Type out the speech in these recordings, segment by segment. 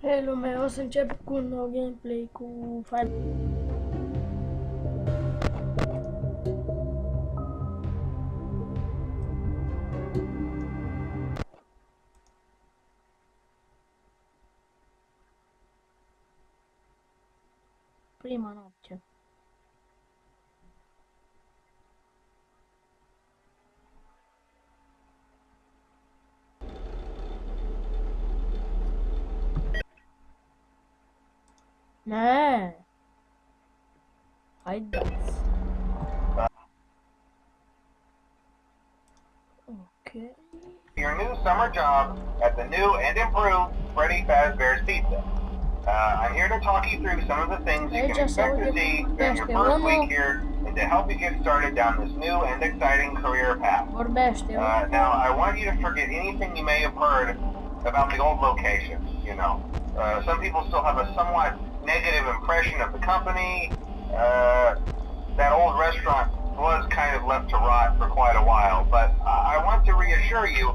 Hei lume, o să încep cu un nou gameplay cu Freddy. Prima noapte. Ne. Haideți. Okay. Your new summer job at the new and improved Freddy Fazbear's Pizza. I'm here to talk you through some of the things you can expect to see during your first week here and to help you get started down this new and exciting career path. Now, I want you to forget anything you may have heard about the old location, you know. Some people still have a somewhat negative impression of the company. That old restaurant was kind of left to rot for quite a while, but I want to reassure you,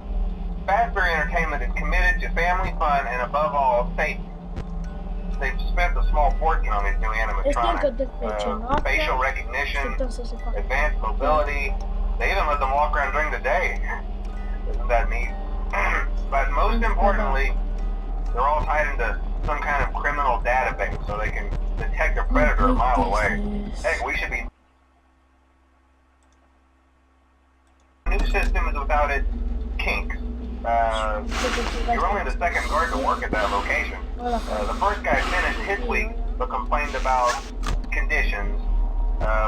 Fazbear Entertainment is committed to family fun and above all, safety. They've spent a small fortune on these new animatronics. Facial recognition, advanced mobility, they even let them walk around during the day. Isn't that neat? But most importantly, they're all tied into some kind of criminal database so they can detect a predator a mile away. Heck, we should be... The new system is without its kinks. You're only the second guard to work at that location. The first guy finished his week, but complained about conditions.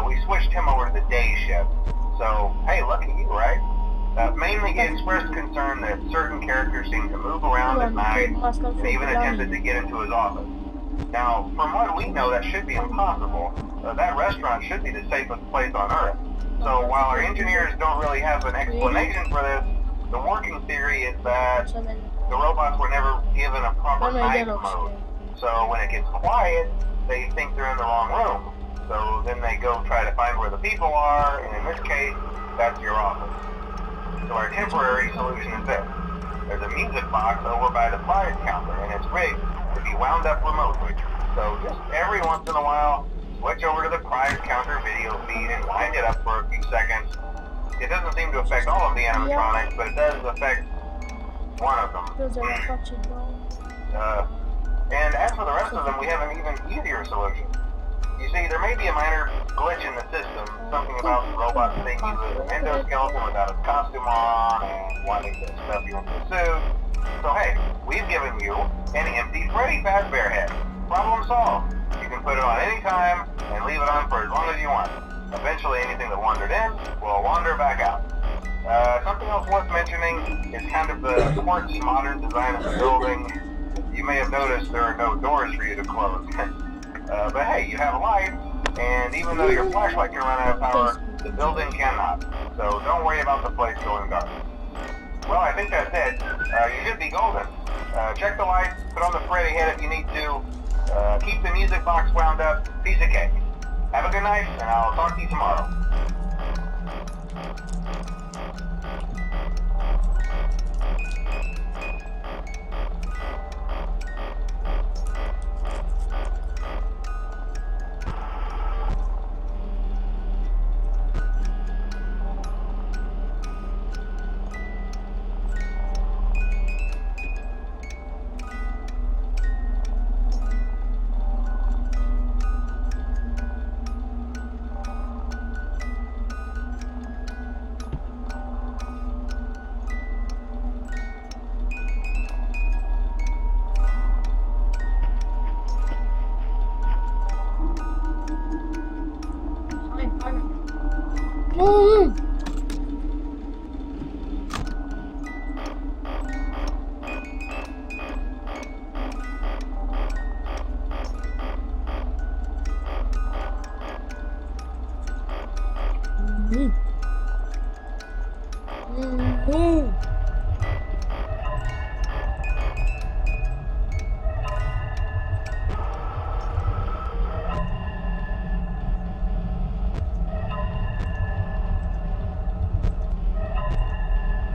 We switched him over to the day shift. So, hey, lucky you, right? Mainly he expressed concern that certain characters seem to move around at night and even attempted to get into his office. Now, from what we know, that should be impossible. That restaurant should be the safest place on Earth. So while our engineers don't really have an explanation for this, the working theory is that the robots were never given a proper night mode. So when it gets quiet, they think they're in the wrong room. So then they go try to find where the people are, and in this case, that's your office. So our temporary solution is this. There's a music box over by the prize counter, and it's rigged to be wound up remotely. So just every once in a while, switch over to the prize counter video feed and wind it up for a few seconds. It doesn't seem to affect all of the animatronics, but it does affect one of them. And as for the rest of them, we have an even easier solution. You see, there may be a minor glitch in the system, something about the robot thinking he was an endoskeleton without his costume on and wanting to stuff you into a suit. So hey, we've given you an empty Freddy Fazbear head. Problem solved. You can put it on any time and leave it on for as long as you want. Eventually anything that wandered in will wander back out. Something else worth mentioning is kind of the quartz modern design of the building. You may have noticed there are no doors for you to close. But hey, you have lights, and even though your flashlight can run out of power, the building cannot. So don't worry about the place going dark. Well, I think that's it. You should be golden. Check the lights, put on the Freddy head if you need to. Keep the music box wound up. Piece of cake. Have a good night, and I'll talk to you tomorrow.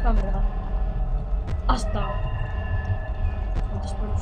Camera. Asta. Am dispărut.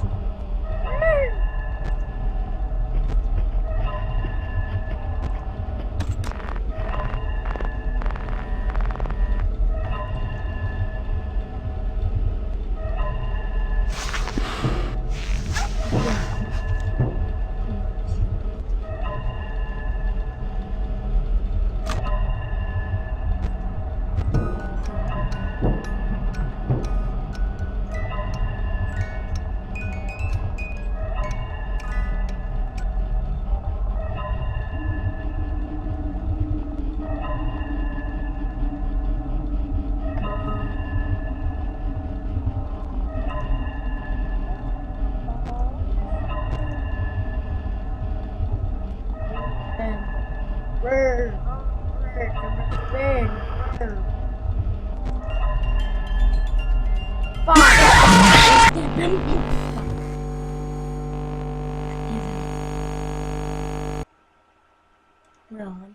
Da,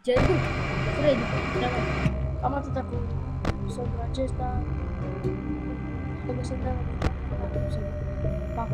Gedu, Freddy, treaba. Cam atâta cu sătul acesta. Trebuie să dăm. Pa.